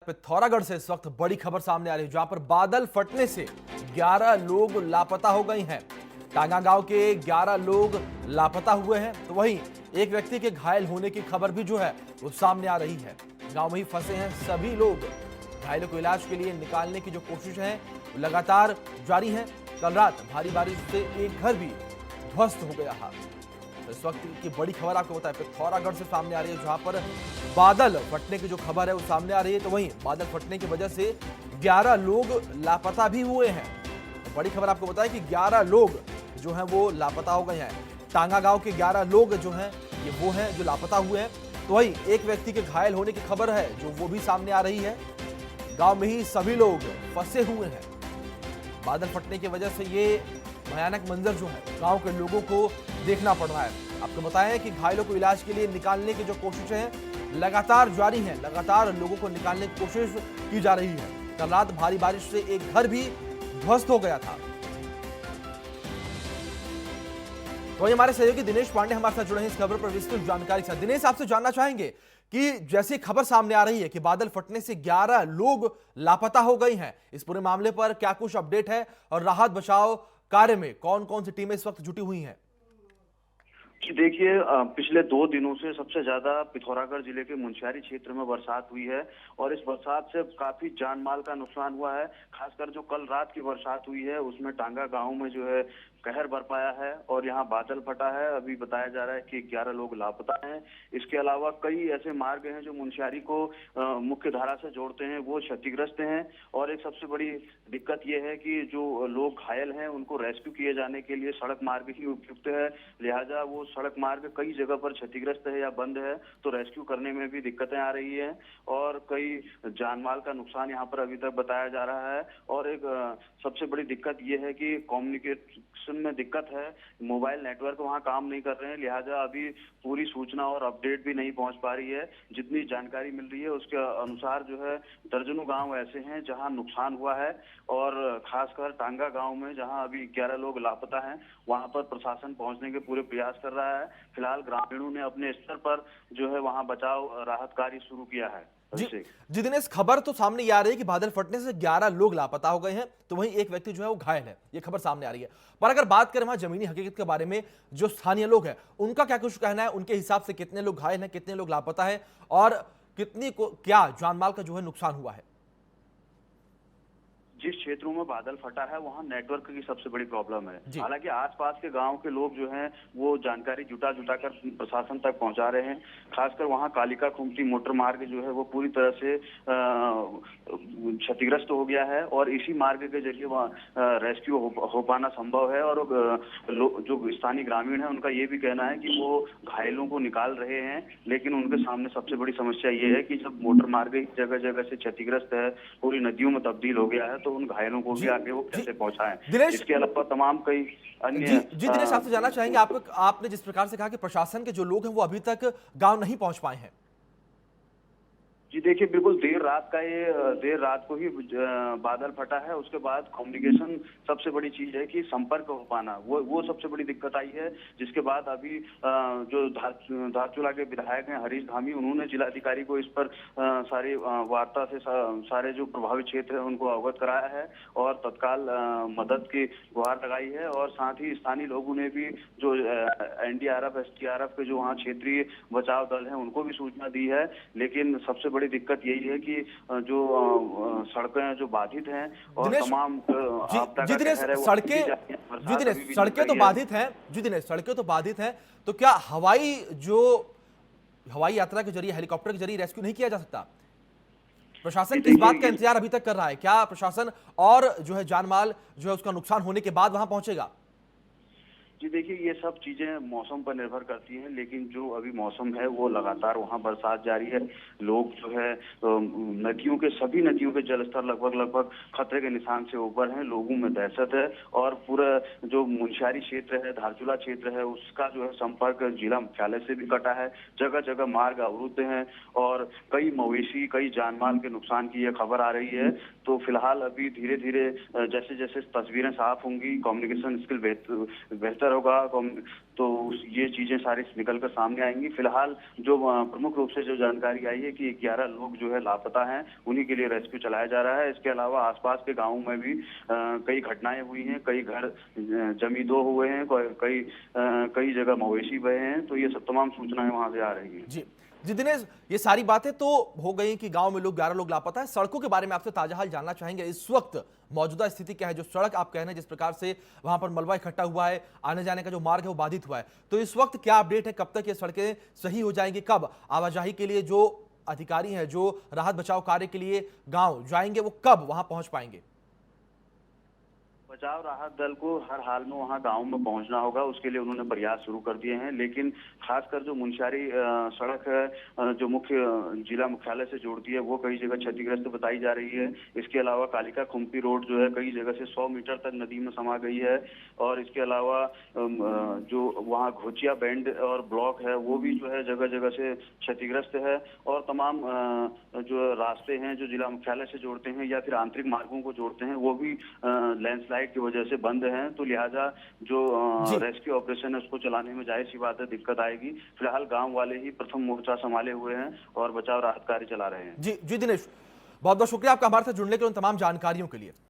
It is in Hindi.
पिथौरागढ़ से इस वक्त बड़ी खबर सामने आ रही है, जहां पर बादल फटने से 11 लोग लापता हो गए हैं। टांगा गांव के 11 लोग लापता हुए हैं, तो वहीं एक व्यक्ति के घायल होने की खबर भी जो है वो सामने आ रही है। गांव में ही फंसे हैं सभी लोग। घायलों को इलाज के लिए निकालने की जो कोशिश है लगातार जारी है। कल रात भारी बारिश से एक घर भी ध्वस्त हो गया है। इस वक्त की बड़ी खबर आपको बताएं, पिथौरागढ़ से सामने आ रही है, जहां पर बादल फटने की जो खबर है वो सामने आ रही है। तो वहीं बादल फटने की वजह से 11 लोग लापता भी हुए हैं। तो बड़ी खबर आपको बताएं कि 11 लोग जो हैं वो लापता हो गए हैं। टांगा गांव के 11 लोग जो हैं ये वो हैं जो लापता हुए हैं। तो वहीं एक व्यक्ति के घायल होने की खबर है जो वो भी सामने आ रही है। गांव में ही सभी लोग फंसे हुए हैं। बादल फटने की वजह से ये भयानक मंजर जो है गांव के लोगों को देखना पड़ रहा है। आपको बताएं कि घायलों को इलाज के लिए निकालने की जो कोशिशें हैं लगातार जारी हैं। लगातार लोगों को निकालने की कोशिश की जा रही है। कल रात भारी बारिश से एक घर भी ध्वस्त हो गया था। तो वही हमारे सहयोगी दिनेश पांडे हमारे साथ जुड़े हैं इस खबर पर विस्तृत जानकारी के साथ। दिनेश, आपसे जानना चाहेंगे कि जैसी खबर सामने आ रही है कि बादल फटने से 11 लोग लापता हो गए हैं, इस पूरे मामले पर क्या कुछ अपडेट है और राहत बचाव कार्य में कौन कौन सी टीमें इस वक्त जुटी हुई हैं? जी देखिए, पिछले 2 दिनों से सबसे ज्यादा पिथौरागढ़ जिले के मुनस्यारी क्षेत्र में बरसात हुई है और इस बरसात से काफी जान माल का नुकसान हुआ है। खासकर जो कल रात की बरसात हुई है उसमें टांगा गांव में जो है कहर बरपाया है और यहाँ बादल फटा है। अभी बताया जा रहा है कि 11 लोग लापता हैं। इसके अलावा कई ऐसे मार्ग हैं जो मुनस्यारी को मुख्य धारा से जोड़ते हैं, वो क्षतिग्रस्त हैं। और एक सबसे बड़ी दिक्कत ये है कि जो लोग घायल हैं उनको रेस्क्यू किए जाने के लिए सड़क मार्ग ही उपयुक्त है, लिहाजा वो सड़क मार्ग कई जगह पर क्षतिग्रस्त है या बंद है, तो रेस्क्यू करने में भी दिक्कतें आ रही है और कई जानमाल का नुकसान यहाँ पर अभी तक बताया जा रहा है। और एक सबसे बड़ी दिक्कत ये है कि कम्युनिकेशन में दिक्कत है, मोबाइल नेटवर्क वहाँ काम नहीं कर रहे हैं, लिहाजा अभी पूरी सूचना और अपडेट भी नहीं पहुँच पा रही है। जितनी जानकारी मिल रही है उसके अनुसार जो है दर्जनों गाँव ऐसे हैं जहाँ नुकसान हुआ है और खासकर टांगा गाँव में जहाँ अभी 11 लोग लापता हैं वहाँ पर प्रशासन पहुँचने के पूरे प्रयास कर रहा है। फिलहाल ग्रामीणों ने अपने स्तर पर जो है वहां बचाव राहत कार्य शुरू किया है। जी दिनेश, खबर तो सामने ये आ रही है कि बादल फटने से 11 लोग लापता हो गए हैं, तो वहीं एक व्यक्ति जो है वो घायल है, ये खबर सामने आ रही है। पर अगर बात करें वहां जमीनी हकीकत के बारे में, जो स्थानीय लोग हैं उनका क्या कुछ कहना है? उनके हिसाब से कितने लोग घायल हैं, कितने लोग लापता है और कितनी को क्या जानमाल का जो है नुकसान हुआ है? जिस क्षेत्रों में बादल फटा है वहां नेटवर्क की सबसे बड़ी प्रॉब्लम है। हालांकि आसपास के गांव के लोग जो हैं वो जानकारी जुटा कर प्रशासन तक पहुंचा रहे हैं। खासकर वहां कालिका खुमटी मोटर मार्ग जो है वो पूरी तरह से क्षतिग्रस्त हो गया है और इसी मार्ग के जरिए वहाँ रेस्क्यू हो पाना संभव है। और जो स्थानीय ग्रामीण है उनका ये भी कहना है कि वो घायलों को निकाल रहे हैं, लेकिन उनके सामने सबसे बड़ी समस्या ये है कि जब मोटर मार्ग जगह जगह से क्षतिग्रस्त है, पूरी नदियों में तब्दील हो गया है, तो उन घायलों को भी आगे वो कैसे पहुंचाएं। इसके अलावा तमाम कई अन्य दिनेश, आपसे जानना चाहेंगे, आपने जिस प्रकार से कहा कि प्रशासन के जो लोग हैं वो अभी तक गांव नहीं पहुंच पाए हैं। जी देखिए, बिल्कुल देर रात को ही बादल फटा है। उसके बाद कम्युनिकेशन सबसे बड़ी चीज है कि संपर्क हो पाना, वो सबसे बड़ी दिक्कत आई है। जिसके बाद अभी जो धारचूला के विधायक हैं हरीश धामी, उन्होंने जिलाधिकारी को इस पर सारी वार्ता से सारे जो प्रभावित क्षेत्र है उनको अवगत कराया है और तत्काल मदद की गुहार लगाई है। और साथ ही स्थानीय लोगों ने भी जो NDRF SDRF के जो वहाँ क्षेत्रीय बचाव दल है उनको भी सूचना दी है। लेकिन सबसे बड़ी दिक्कत यही है कि जो सड़कें जो बाधित हैं और तमाम सड़कें तो बाधित हैं। जी दिनेश, सड़कें तो बाधित हैं, तो क्या हवाई यात्रा के जरिए, हेलीकॉप्टर के जरिए रेस्क्यू नहीं किया जा सकता? प्रशासन किस बात का इंतजार अभी तक कर रहा है? क्या प्रशासन और जो है जानमाल जो है उसका नुकसान होने के बाद वहां पहुंचेगा? जी देखिए, ये सब चीजें मौसम पर निर्भर करती हैं, लेकिन जो अभी मौसम है वो लगातार वहाँ बरसात जारी है। लोग जो है सभी नदियों के जलस्तर लगभग खतरे के निशान से ऊपर हैं। लोगों में दहशत है और पूरा जो मुनस्यारी क्षेत्र है, धारचूला क्षेत्र है, उसका जो है संपर्क जिला मुख्यालय से भी कटा है। जगह जगह मार्ग अवरुद्ध हैं और कई मवेशी, कई जानमाल के नुकसान की यह खबर आ रही है। तो फिलहाल अभी धीरे धीरे जैसे जैसे तस्वीरें साफ होंगी, कम्युनिकेशन स्किल बेहतर बेहतर होगा तो ये चीजें सारी निकलकर सामने आएंगी। फिलहाल जो प्रमुख रूप से जो जानकारी आई है कि 11 लोग जो है लापता हैं, उन्हीं के लिए रेस्क्यू चलाया जा रहा है। इसके अलावा आसपास के गांवों में भी कई घटनाएं हुई हैं, कई घर जमींदोज हुए हैं, कई जगह मवेशी बहे हैं, तो ये सब तमाम सूचनाएं वहां से आ रही हैं। जी जी दिनेश, ये सारी बातें तो हो गई कि गांव में लोग 11 लोग लापता है। सड़कों के बारे में आपसे ताजा हाल जानना चाहेंगे। इस वक्त मौजूदा स्थिति क्या है? जो सड़क आप कह रहे हैं जिस प्रकार से वहां पर मलबा इकट्ठा हुआ है, आने जाने का जो मार्ग है वो बाधित हुआ है, तो इस वक्त क्या अपडेट है? कब तक ये सड़कें सही हो जाएंगी? कब आवाजाही के लिए जो अधिकारी हैं, जो राहत बचाव कार्य के लिए गांव जाएंगे, वो कब वहां पहुंच पाएंगे? बचाव राहत दल को हर हाल में वहां गांव में पहुंचना होगा, उसके लिए उन्होंने प्रयास शुरू कर दिए हैं। लेकिन खासकर जो मुनस्यारी सड़क है जो मुख्य जिला मुख्यालय से जोड़ती है, वो कई जगह क्षतिग्रस्त बताई जा रही है। इसके अलावा कालिका खुम्पी रोड जो है कई जगह से 100 मीटर तक नदी में समा गई है। और इसके अलावा जो वहाँ घोचिया बैंड और ब्लॉक है वो भी जो है जगह जगह से क्षतिग्रस्त है। और तमाम जो रास्ते हैं जो जिला मुख्यालय से जोड़ते हैं या फिर आंतरिक मार्गों को जोड़ते हैं, वो भी लैंडस्लाइड की वजह से बंद हैं। तो लिहाजा जो रेस्क्यू ऑपरेशन है उसको चलाने में जाहिर सी बात है दिक्कत आएगी। फिलहाल गांव वाले ही प्रथम मोर्चा संभाले हुए हैं और बचाव राहत कार्य चला रहे हैं। जी जी दिनेश, बहुत बहुत शुक्रिया आपका हमारे साथ जुड़ने के लिए, उन तमाम जानकारियों के लिए।